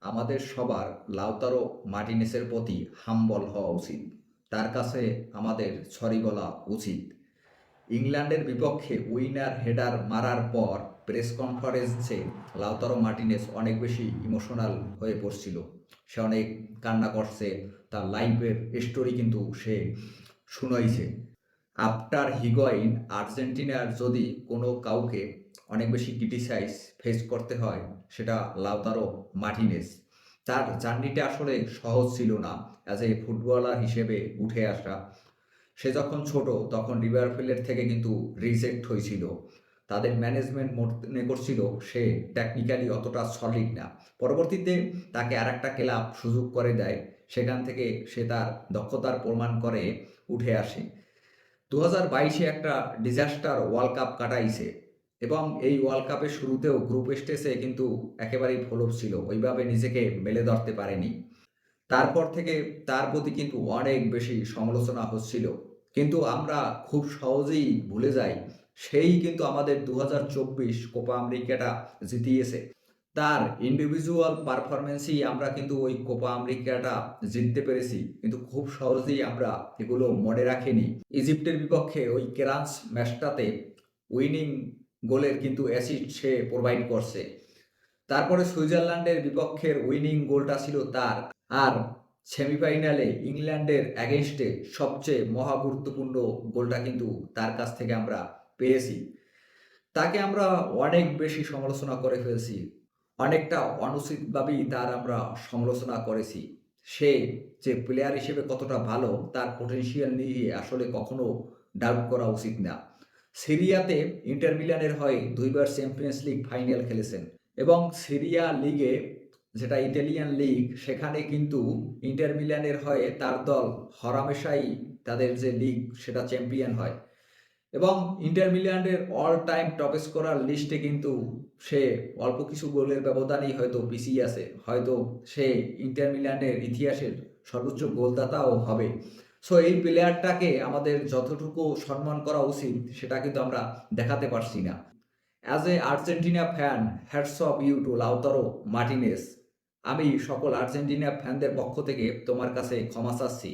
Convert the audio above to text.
আমাদের সবার লাউতারো মার্টিনেসের প্রতি হাম্বল হওয়া উচিত। তার কাছে আমাদের সরি বলা উচিত। ইংল্যান্ডের বিপক্ষে উইনার হেডার মারার পর প্রেস কনফারেন্সে লাউতারো মার্টিনেস অনেক বেশি ইমোশনাল হয়ে পড়ছিল। সে অনেক কান্না করছে, তার লাইফের স্টোরি কিন্তু সে শুনাইছে। আফটার হিগুয়াইন আর্জেন্টিনার যদি কোনো কাউকে অনেক বেশি ক্রিটিসাইজ ফেস করতে হয়, সেটা লাউতারো মার্টিনেজ। তার জার্নিটা আসলে সহজ ছিল না অ্যাজ এ ফুটবলার হিসেবে উঠে আসা। সে যখন ছোট তখন রিভার প্লেট থেকে কিন্তু রিজেক্ট হয়েছিল। তাদের ম্যানেজমেন্ট মনে করছিল সে টেকনিক্যালি অতটা সলিড না। পরবর্তীতে তাকে আরেকটা ক্লাব সুযোগ করে দেয়, সেখান থেকে সে তার দক্ষতার প্রমাণ করে উঠে আসে। 2022-এ একটা ডিজাস্টার ওয়ার্ল্ড কাপ কাটাইছে এবং এই ওয়ার্ল্ড কাপের শুরুতেও গ্রুপ স্টেজে কিন্তু একেবারেই ফ্লপ ছিল, ওইভাবে নিজেকে মেলে ধরতে পারেনি। তারপর থেকে তার প্রতি কিন্তু অনেক বেশি সমালোচনা হচ্ছিল, কিন্তু আমরা খুব সহজেই ভুলে যাই সেই কিন্তু আমাদের 2024 কোপা আমেরিকাটা জিতিয়েছে। তার ইন্ডিভিজুয়াল পারফরমেন্সেই আমরা কিন্তু ওই কোপা আমেরিকাটা জিততে পেরেছি, কিন্তু খুব সহজেই আমরা এগুলো মনে রাখিনি। ইজিপ্টের বিপক্ষে ওই কেরাঞ্চ ম্যাচটাতে উইনিং গোলের কিন্তু অ্যাসিস্ট সে প্রোভাইড করছে। তারপরে সুইজারল্যান্ডের বিপক্ষের উইনিং গোলটা ছিল তার। আর সেমিফাইনালে ইংল্যান্ডের অ্যাগেনস্টে সবচেয়ে মহা গুরুত্বপূর্ণ গোলটা কিন্তু তার কাছ থেকে আমরা পেয়েছি। তাকে আমরা অনেক বেশি সমালোচনা করে ফেলছি, অনেকটা অনুচিতভাবেই তার আমরা সমালোচনা করেছি। সে যে প্লেয়ার হিসেবে কতটা ভালো, তার পটেনশিয়াল নিয়ে আসলে কখনো ডাউট করা উচিত না। সিরিয়াতে ইন্টার মিলানের হয়ে 2 বার চ্যাম্পিয়ন্স লিগ ফাইনাল খেলেছেন এবং সিরিয়া লিগে, যেটা ইতালিয়ান লিগ, সেখানে কিন্তু ইন্টার মিলানের হয়ে তার দল হরহামেশাই তাদের যে লিগ সেটা চ্যাম্পিয়ন হয় এবং ইন্টার মিলানের অল টাইম টপ স্কোরার লিস্টে কিন্তু সে অল্প কিছু গোলের ব্যবধানেই হয়তো পিছিয়ে আছে। হয়তো সে ইন্টার মিলানের ইতিহাসের সর্বোচ্চ গোলদাতাও হবে। সো এই প্লেয়ারটাকে আমাদের যতটুকু সম্মান করা উচিত সেটা কিন্তু আমরা দেখাতে পারছি না। As a Argentina fan, hats off you to Lautaro Martinez. আমি সকল আর্জেন্টিনা ফ্যানদের পক্ষ থেকে তোমার কাছে ক্ষমা চাচ্ছি।